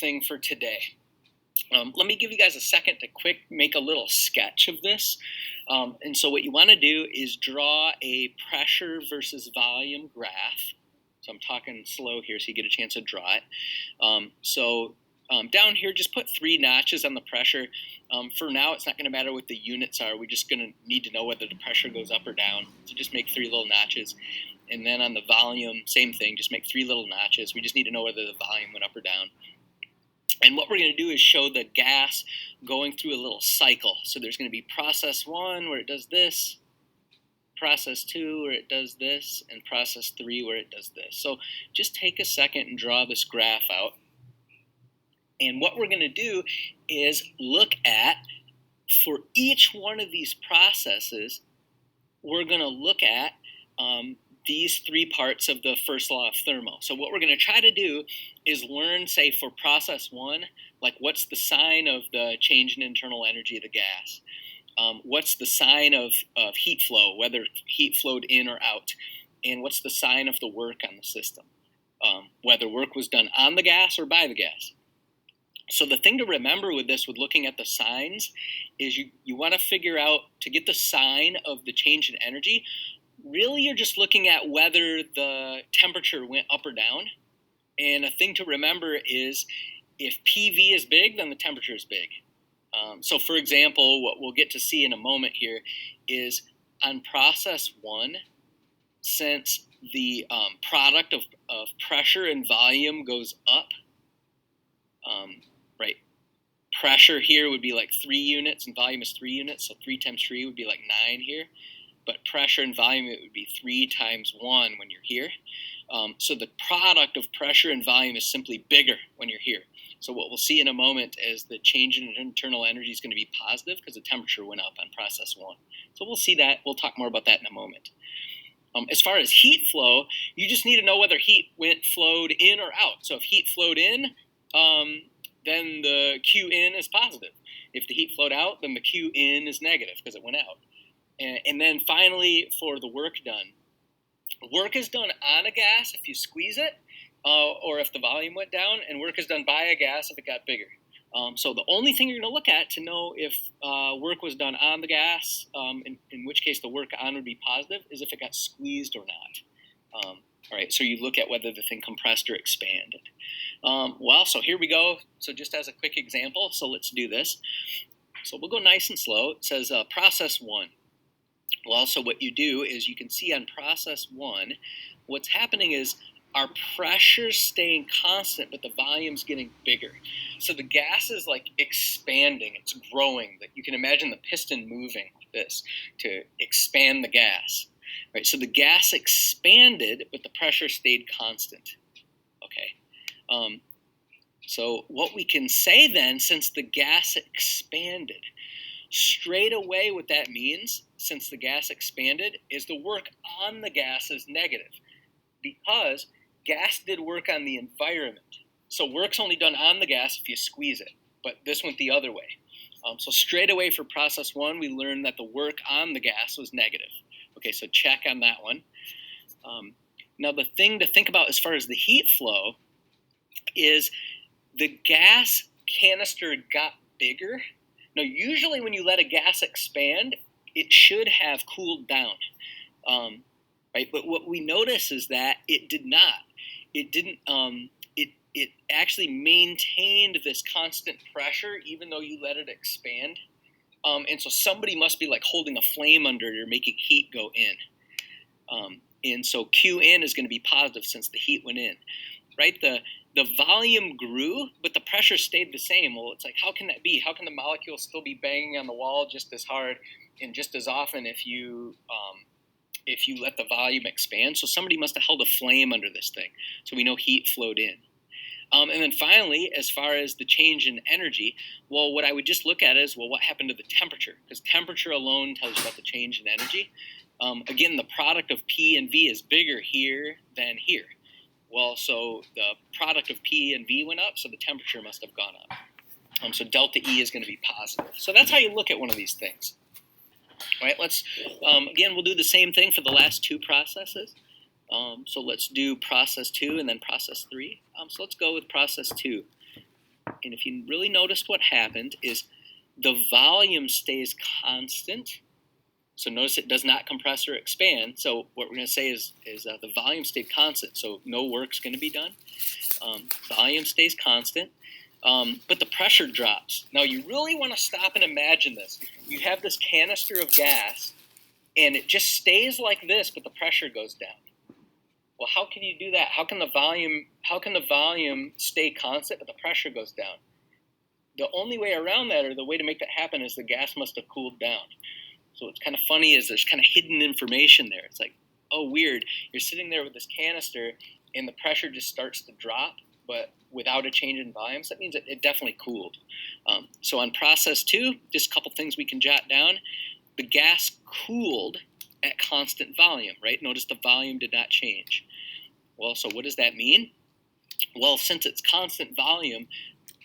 thing for today. Let me give you guys a second to make a little sketch of this. And so what you want to do is draw a pressure versus volume graph. So I'm talking slow here so you get a chance to draw it. Down here, just put 3 notches on the pressure. For now, it's not going to matter what the units are. We're just going to need to know whether the pressure goes up or down. So just make 3 little notches. And then on the volume, same thing, just make 3 little notches. We just need to know whether the volume went up or down. And what we're going to do is show the gas going through a little cycle. So there's going to be process 1 where it does this, process 2 where it does this, and process 3 where it does this. So just take a second and draw this graph out. And what we're going to do is look at, for each one of these processes, we're going to look at these 3 parts of the first law of thermo. So what we're going to try to do is learn, say, for process 1, like what's the sign of the change in internal energy of the gas? What's the sign of heat flow, whether heat flowed in or out? And what's the sign of the work on the system, whether work was done on the gas or by the gas? So the thing to remember with this, with looking at the signs, is you want to figure out, to get the sign of the change in energy, really you're just looking at whether the temperature went up or down. And a thing to remember is if PV is big, then the temperature is big. So for example, what we'll get to see in a moment here is on process 1, since the product of pressure and volume goes up, right? Pressure here would be like 3 units and volume is 3 units. So 3 times 3 would be like 9 here. But pressure and volume, it would be 3 times 1 when you're here. So the product of pressure and volume is simply bigger when you're here. So what we'll see in a moment is the change in internal energy is going to be positive because the temperature went up on process 1. So we'll see that. We'll talk more about that in a moment. As far as heat flow, you just need to know whether heat flowed in or out. So if heat flowed in, then the Q in is positive. If the heat flowed out, then the Q in is negative because it went out. And then finally, for the work done. Work is done on a gas if you squeeze it, or if the volume went down, and work is done by a gas if it got bigger. So the only thing you're going to look at to know if work was done on the gas, in which case the work on would be positive, is if it got squeezed or not. All right, so you look at whether the thing compressed or expanded. So here we go. So just as a quick example, so let's do this. So we'll go nice and slow. It says process 1. Well, so what you do is you can see on process 1, what's happening is our pressure's staying constant, but the volume's getting bigger. So the gas is like expanding, it's growing. You can imagine the piston moving like this to expand the gas. Right? So the gas expanded, but the pressure stayed constant. Okay. So what we can say then, since the gas expanded, straight away what that means, since the gas expanded, is the work on the gas is negative because gas did work on the environment. So work's only done on the gas if you squeeze it, but this went the other way. So straight away for process 1, we learned that the work on the gas was negative. Okay, so check on that one. Now the thing to think about as far as the heat flow is the gas canister got bigger. Now, usually when you let a gas expand, it should have cooled down, right? But what we notice is that it did not. It didn't. It actually maintained this constant pressure even though you let it expand. And so somebody must be like holding a flame under it or making heat go in. And so Q in is going to be positive since the heat went in, right? The volume grew, but the pressure stayed the same. Well, it's like, how can that be? How can the molecule still be banging on the wall just as hard and just as often if you let the volume expand? So somebody must have held a flame under this thing. So we know heat flowed in. And then finally, as far as the change in energy, well, what I would just look at is, well, what happened to the temperature? Because temperature alone tells you about the change in energy. Again, the product of P and V is bigger here than here. Well, so the product of P and V went up, so the temperature must have gone up. So delta E is going to be positive. So that's how you look at one of these things. All right, let's, again, we'll do the same thing for the last 2 processes. So let's do process 2 and then process 3. So let's go with process 2. And if you really noticed what happened is the volume stays constant. So notice it does not compress or expand. So what we're going to say is the volume stayed constant. So no work's going to be done. Volume stays constant, but the pressure drops. Now you really want to stop and imagine this. You have this canister of gas, and it just stays like this, but the pressure goes down. Well, how can you do that? How can the volume stay constant, but the pressure goes down? The only way around that, or the way to make that happen, is the gas must have cooled down. So what's kind of funny is there's kind of hidden information there. It's like, oh, weird. You're sitting there with this canister, and the pressure just starts to drop, but without a change in volume. So that means it definitely cooled. So on process 2, just a couple things we can jot down. The gas cooled at constant volume, right? Notice the volume did not change. Well, so what does that mean? Well, since it's constant volume,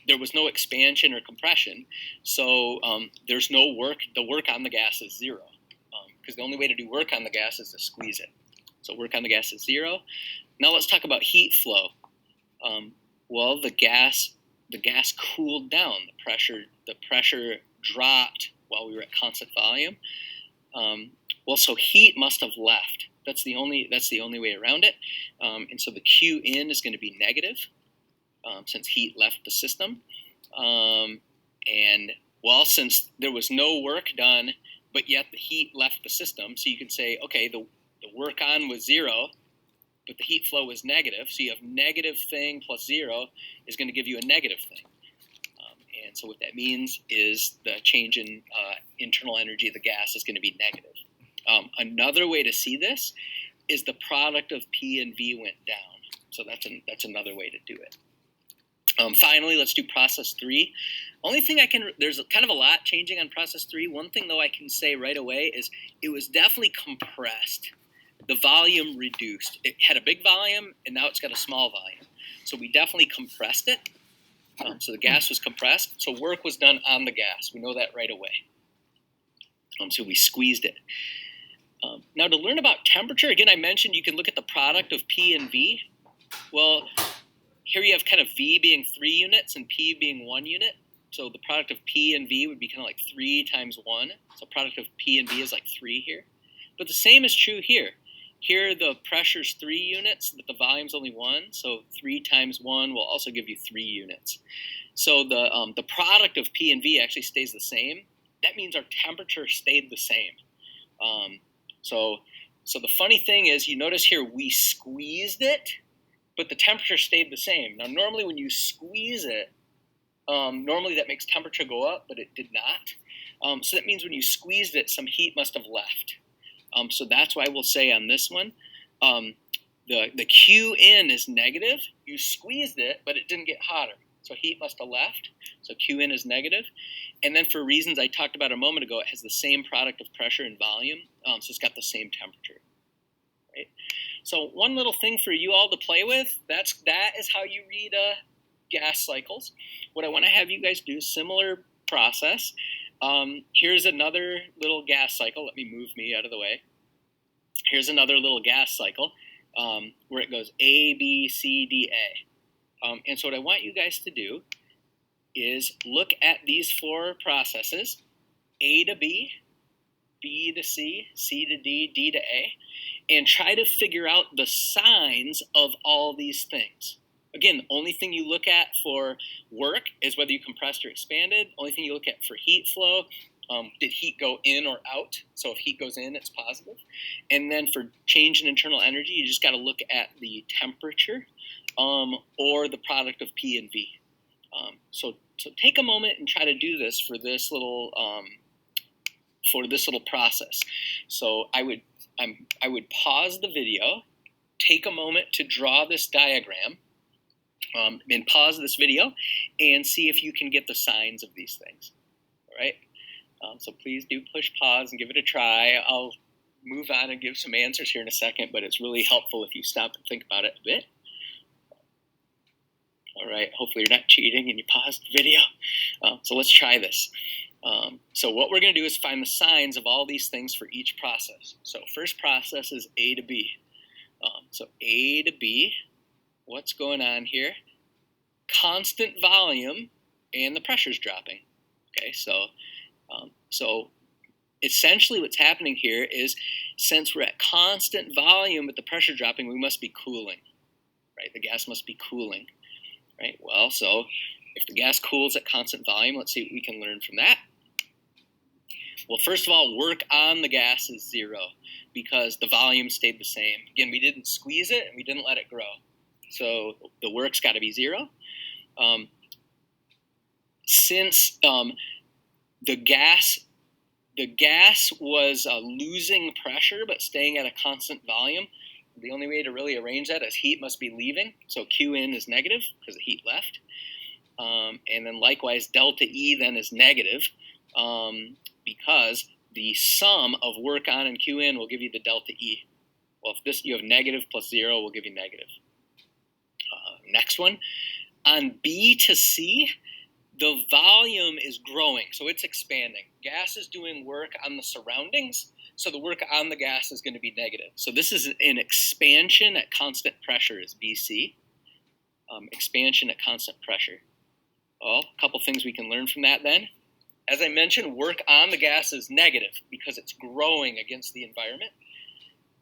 there was no expansion or compression, so there's no work. The work on the gas is 0, because the only way to do work on the gas is to squeeze it. So work on the gas is 0. Now let's talk about heat flow. Well, the gas cooled down. The pressure dropped while we were at constant volume. Well, so heat must have left. That's the only way around it. And so the Q in is going to be negative. Since heat left the system. And, well, since there was no work done, but yet the heat left the system, so you can say, okay, the work on was 0, but the heat flow was negative, so you have negative thing plus 0 is going to give you a negative thing. And so what that means is the change in internal energy of the gas is going to be negative. Another way to see this is the product of P and V went down. So that's another way to do it. Finally, let's do process 3. Only thing there's kind of a lot changing on process 3. One thing, though, I can say right away is it was definitely compressed. The volume reduced. It had a big volume, and now it's got a small volume. So we definitely compressed it. So the gas was compressed. So work was done on the gas. We know that right away. So we squeezed it. Now, to learn about temperature, again, I mentioned you can look at the product of P and V. Well, here you have kind of V being 3 units and P being 1 unit. So the product of P and V would be kind of like 3 times 1. So product of P and V is like 3 here. But the same is true here. Here the pressure's 3 units, but the volume's only 1. So 3 times 1 will also give you 3 units. So the product of P and V actually stays the same. That means our temperature stayed the same. So the funny thing is, you notice here we squeezed it, but the temperature stayed the same. Now, normally when you squeeze it, normally that makes temperature go up, but it did not. So that means when you squeezed it, some heat must have left. So that's why we'll say on this one, the Q in is negative. You squeezed it, but it didn't get hotter. So heat must have left. So Q in is negative. And then for reasons I talked about a moment ago, it has the same product of pressure and volume. So it's got the same temperature. Right? So one little thing for you all to play with, that is how you read gas cycles. What I want to have you guys do, similar process. Here's another little gas cycle. Let me move me out of the way. Here's another little gas cycle where it goes A, B, C, D, A. And so what I want you guys to do is look at these 4 processes, A to B, B to C, C to D, D to A, and try to figure out the signs of all these things. Again, the only thing you look at for work is whether you compressed or expanded. Only thing you look at for heat flow, did heat go in or out? So if heat goes in, it's positive. And then for change in internal energy, you just got to look at the temperature or the product of P and V. So take a moment and try to do this for this little process. So I would pause the video, take a moment to draw this diagram, and pause this video and see if you can get the signs of these things. All right. So please do push pause and give it a try. I'll move on and give some answers here in a second, but it's really helpful if you stop and think about it a bit. All right, hopefully you're not cheating and you paused the video. So let's try this. So what we're going to do is find the signs of all these things for each process. So first process is A to B. So A to B, what's going on here? constant volume and the pressure's dropping. Okay, so essentially what's happening here is, since we're at constant volume but the pressure dropping, we must be cooling, right? The gas must be cooling, right? Well, so if the gas cools at constant volume, let's see what we can learn from that. Well, first of all, work on the gas is 0 because the volume stayed the same. Again, we didn't squeeze it and we didn't let it grow. So the work's got to be 0. Since the gas was losing pressure but staying at a constant volume, the only way to really arrange that is heat must be leaving. So Q in is negative because the heat left. And then likewise, delta E then is negative because the sum of work on and Q in will give you the delta E. Well, if you have negative plus 0, will give you negative. Next one, on B to C, the volume is growing, so it's expanding. Gas is doing work on the surroundings, so the work on the gas is going to be negative. So this is an expansion at constant pressure is BC. Expansion at constant pressure. Well, a couple things we can learn from that then. As I mentioned, work on the gas is negative because it's growing against the environment.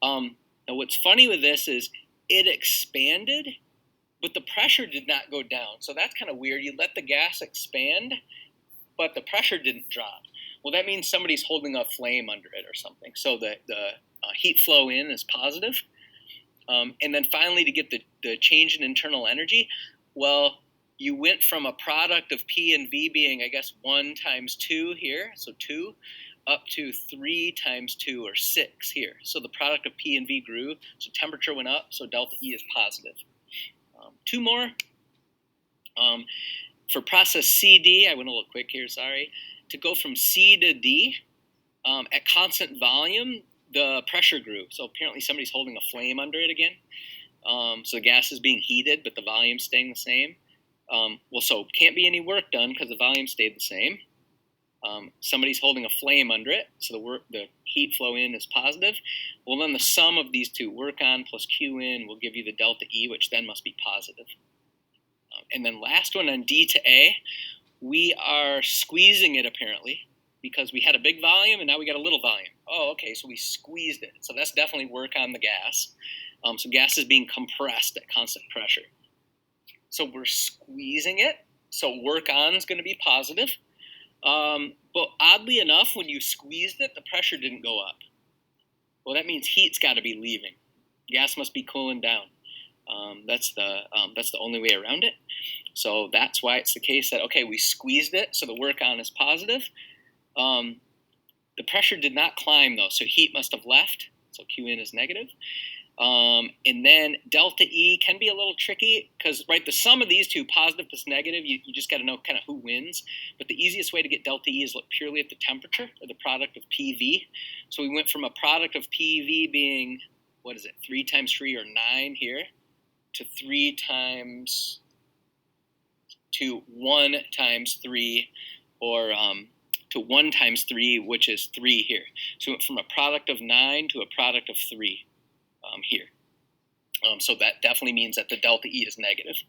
Now what's funny with this is it expanded, but the pressure did not go down. So that's kind of weird. You let the gas expand, but the pressure didn't drop. Well, that means somebody's holding a flame under it or something. So the heat flow in is positive. And then finally, to get the change in internal energy, well, you went from a product of P and V being, I guess, 1 times 2 here, so 2, up to 3 times 2, or 6 here. So the product of P and V grew, so temperature went up, so delta E is positive. 2 more. For process CD, I went a little quick here, sorry. To go from C to D, at constant volume, the pressure grew. So apparently somebody's holding a flame under it again. So the gas is being heated, but the volume's staying the same. Well, so can't be any work done because the volume stayed the same. Somebody's holding a flame under it, so the heat flow in is positive. Well, then the sum of these two, work on plus Q in, will give you the delta E, which then must be positive. And then last one on D to A, we are squeezing it apparently because we had a big volume and now we got a little volume. Oh, okay, so we squeezed it. So that's definitely work on the gas. So gas is being compressed at constant pressure. So we're squeezing it, so work on is going to be positive. But oddly enough, when you squeezed it, the pressure didn't go up. Well, that means heat's got to be leaving. Gas must be cooling down. That's the only way around it. So that's why it's the case that, okay, we squeezed it, so the work on is positive. The pressure did not climb, though, so heat must have left. So Q in is negative. And then delta E can be a little tricky because, right, the sum of these two, positive plus negative, you just got to know kind of who wins. But the easiest way to get delta E is look purely at the temperature, or the product of PV. So we went from a product of PV being, 3 times 3 or 9 here, to 1 times 3, or to 1 times 3, which is 3 here. So we went from a product of 9 to a product of 3 here. So that definitely means that the delta E is negative.